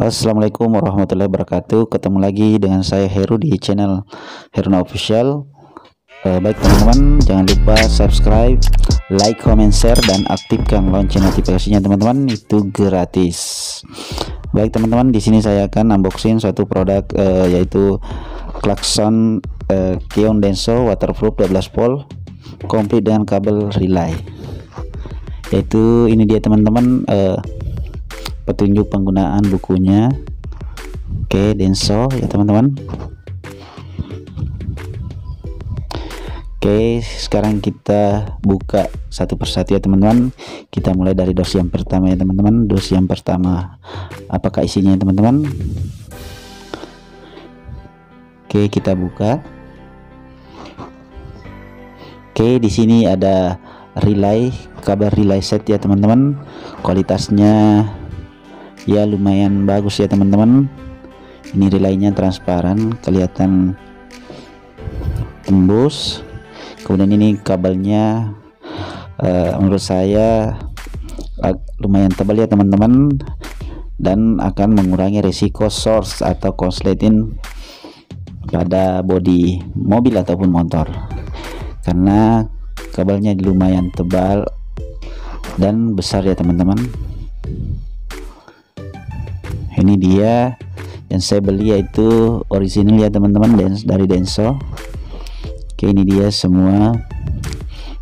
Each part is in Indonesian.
Assalamualaikum warahmatullahi wabarakatuh. Ketemu lagi dengan saya Heru di channel Heruna Official. Baik teman-teman, jangan lupa subscribe, like, comment, share, dan aktifkan lonceng notifikasinya teman-teman. Itu gratis. Baik teman-teman, di sini saya akan unboxing suatu produk yaitu klakson Keon Denso waterproof 12 volt komplit dengan kabel relay. Yaitu ini dia teman-teman, petunjuk penggunaan bukunya. Oke, Denso ya teman-teman. Oke, sekarang kita buka satu persatu ya teman-teman. Kita mulai dari dos yang pertama ya teman-teman. Dos yang pertama, apakah isinya teman-teman? Oke, kita buka. Oke, di sini ada relay, kabel relay set ya teman-teman. Kualitasnya ya lumayan bagus ya teman-teman. Ini relaynya transparan, kelihatan tembus. Kemudian ini kabelnya menurut saya lumayan tebal ya teman-teman, dan akan mengurangi risiko short atau konsleting pada bodi mobil ataupun motor, karena kabelnya lumayan tebal dan besar ya teman-teman. Ini dia yang saya beli, yaitu original ya teman-teman, dari Denso. Oke, ini dia semua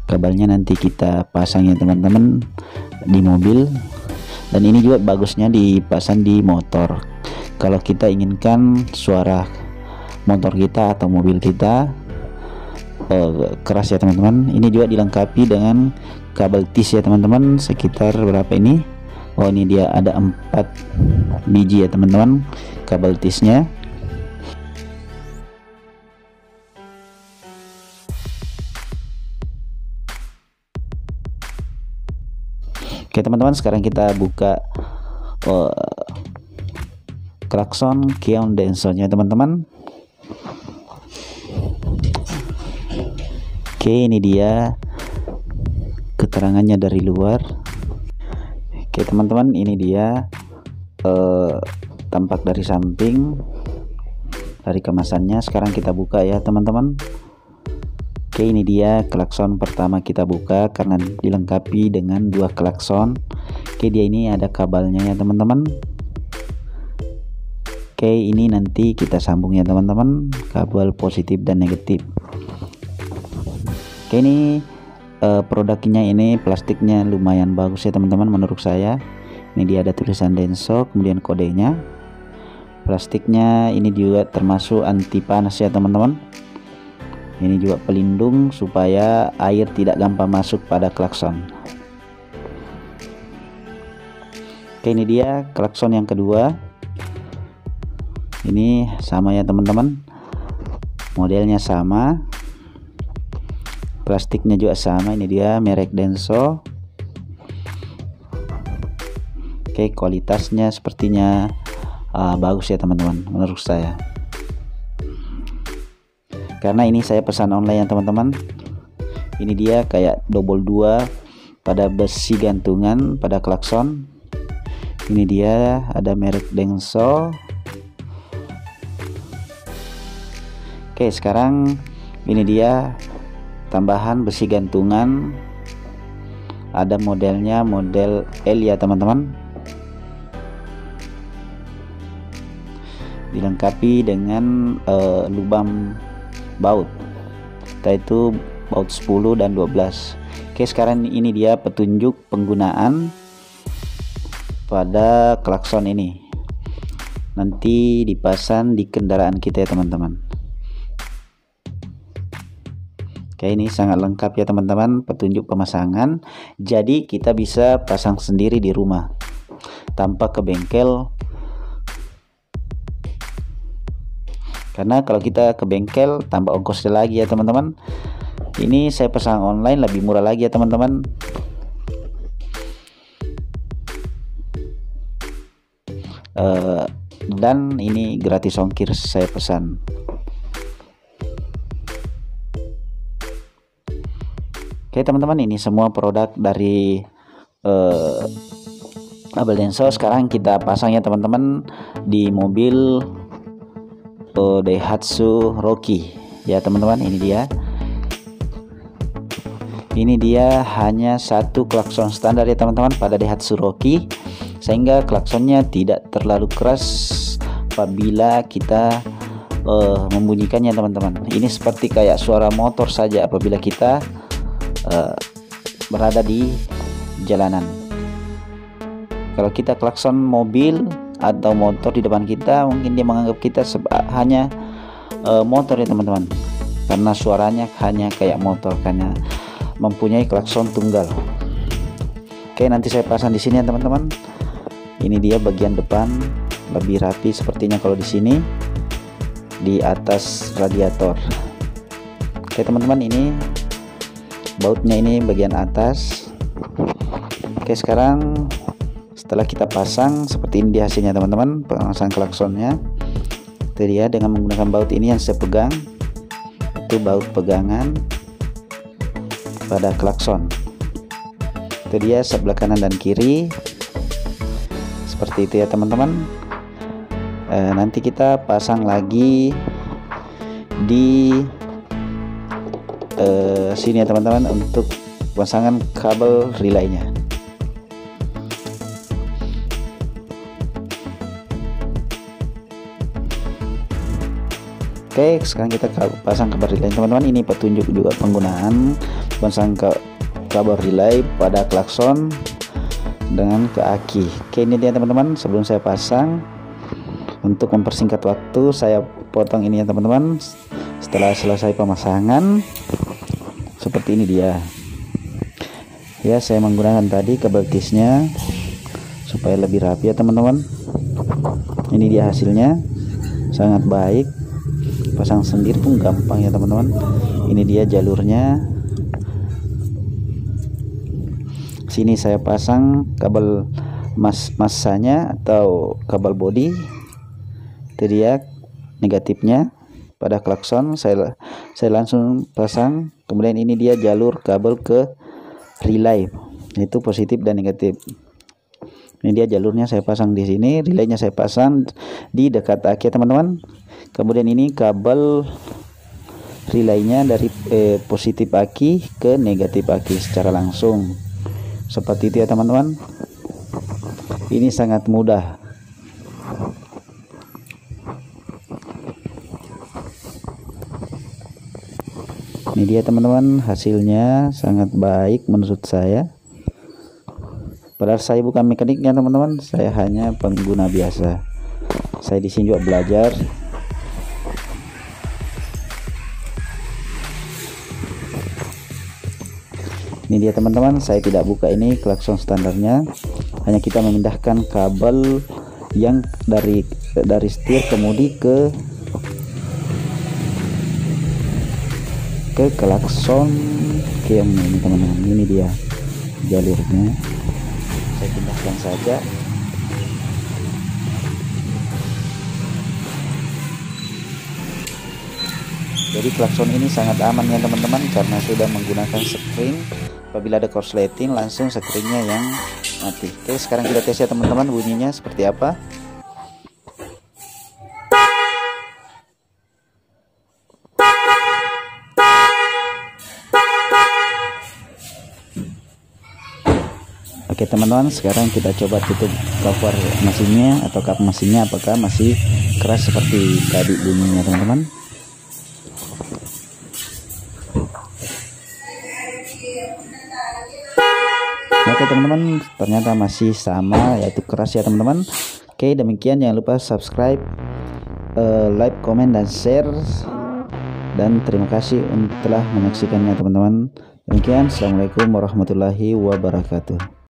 kabelnya, nanti kita pasang ya teman-teman di mobil. Dan ini juga bagusnya dipasang di motor kalau kita inginkan suara motor kita atau mobil kita keras ya teman-teman. Ini juga dilengkapi dengan kabel tis ya teman-teman, sekitar berapa ini? Oh, ini dia ada 4 biji ya teman-teman kabel tisnya. Oke teman-teman, sekarang kita buka klakson Keon Denso nya teman-teman. Oke, ini dia keterangannya dari luar. Oke teman-teman, ini dia tampak dari samping dari kemasannya. Sekarang kita buka ya teman-teman. Oke, ini dia klakson pertama kita buka karena dilengkapi dengan 2 klakson. Oke, dia ini ada kabelnya ya teman-teman. Oke, ini nanti kita sambung ya teman-teman, kabel positif dan negatif. Oke, ini produknya, ini plastiknya lumayan bagus ya teman-teman menurut saya. Ini dia ada tulisan Denso, kemudian kodenya. Plastiknya ini juga termasuk anti panas ya teman-teman. Ini juga pelindung supaya air tidak gampang masuk pada klakson. Oke, ini dia klakson yang kedua. Ini sama ya teman-teman, modelnya sama, plastiknya juga sama. Ini dia merek Denso. Oke, kualitasnya sepertinya bagus ya teman-teman menurut saya, karena ini saya pesan online ya teman-teman. Ini dia kayak double 2 pada besi gantungan pada klakson. Ini dia ada merek Denso. Oke, sekarang ini dia tambahan besi gantungan, ada modelnya model L ya teman-teman, dilengkapi dengan lubang baut, yaitu baut 10 dan 12. Oke, sekarang ini dia petunjuk penggunaan pada klakson ini, nanti dipasang di kendaraan kita ya teman-teman. Oke, ini sangat lengkap ya teman-teman petunjuk pemasangan, jadi kita bisa pasang sendiri di rumah tanpa ke bengkel. Karena kalau kita ke bengkel tambah ongkosnya lagi ya teman-teman. Ini saya pesan online lebih murah lagi ya teman-teman. Dan ini gratis ongkir saya pesan. Oke teman-teman, ini semua produk dari kabel Denso sekarang kita pasang ya teman-teman di mobil Daihatsu Rocky ya teman-teman. Ini dia hanya satu klakson standar ya teman-teman pada Daihatsu Rocky, sehingga klaksonnya tidak terlalu keras apabila kita membunyikannya teman-teman. Ini seperti kayak suara motor saja apabila kita berada di jalanan. Kalau kita klakson mobil atau motor di depan kita, mungkin dia menganggap kita hanya motor ya teman-teman, karena suaranya hanya kayak motor, karena mempunyai klakson tunggal. Oke, nanti saya pasang di sini ya teman-teman. Ini dia bagian depan, lebih rapi sepertinya kalau di sini di atas radiator. Oke teman-teman, ini bautnya ini bagian atas. Oke, sekarang setelah kita pasang seperti ini dia hasilnya teman-teman, pasang klaksonnya. Itu dia dengan menggunakan baut ini yang saya pegang, itu baut pegangan pada klakson. Itu dia sebelah kanan dan kiri seperti itu ya teman-teman. Nanti kita pasang lagi di sini ya teman-teman untuk pasangan kabel relaynya. Oke, sekarang kita pasang kabel relay teman-teman. Ini petunjuk juga penggunaan pasang kabel relay pada klakson dengan ke aki. Oke, ini dia teman-teman. Sebelum saya pasang, untuk mempersingkat waktu saya potong ini ya teman-teman. Setelah selesai pemasangan seperti ini dia ya, saya menggunakan tadi kabel tisnya supaya lebih rapi ya teman-teman. Ini dia hasilnya, sangat baik, pasang sendiri pun gampang ya teman-teman. Ini dia jalurnya. Sini saya pasang kabel masanya atau kabel body. Itu dia negatifnya pada klakson, saya langsung pasang. Kemudian ini dia jalur kabel ke relay, itu positif dan negatif. Ini dia jalurnya saya pasang di sini, relaynya saya pasang di dekat aki teman-teman. Kemudian ini kabel relaynya dari positif aki ke negatif aki secara langsung. Seperti itu ya teman-teman. Ini sangat mudah. Ini dia teman-teman, hasilnya sangat baik menurut saya. Padahal saya bukan mekaniknya teman-teman, saya hanya pengguna biasa. Saya di sini juga belajar. Ini dia teman-teman, saya tidak buka ini klakson standarnya, hanya kita memindahkan kabel yang dari setir kemudi ke klakson yang ini teman-teman. Ini dia jalurnya, saya pindahkan saja. Jadi klakson ini sangat aman ya teman-teman, karena sudah menggunakan spring. Apabila ada korsleting langsung springnya yang mati. Oke, sekarang kita tes ya teman-teman, bunyinya seperti apa. Oke teman-teman, sekarang kita coba tutup cover mesinnya atau kap mesinnya, apakah masih keras seperti tadi bunyinya teman-teman. Oke teman-teman, ternyata masih sama, yaitu keras ya teman-teman. Oke, demikian, jangan lupa subscribe, like, komen, dan share. Dan terima kasih telah menyaksikannya teman-teman. Demikian, assalamualaikum warahmatullahi wabarakatuh.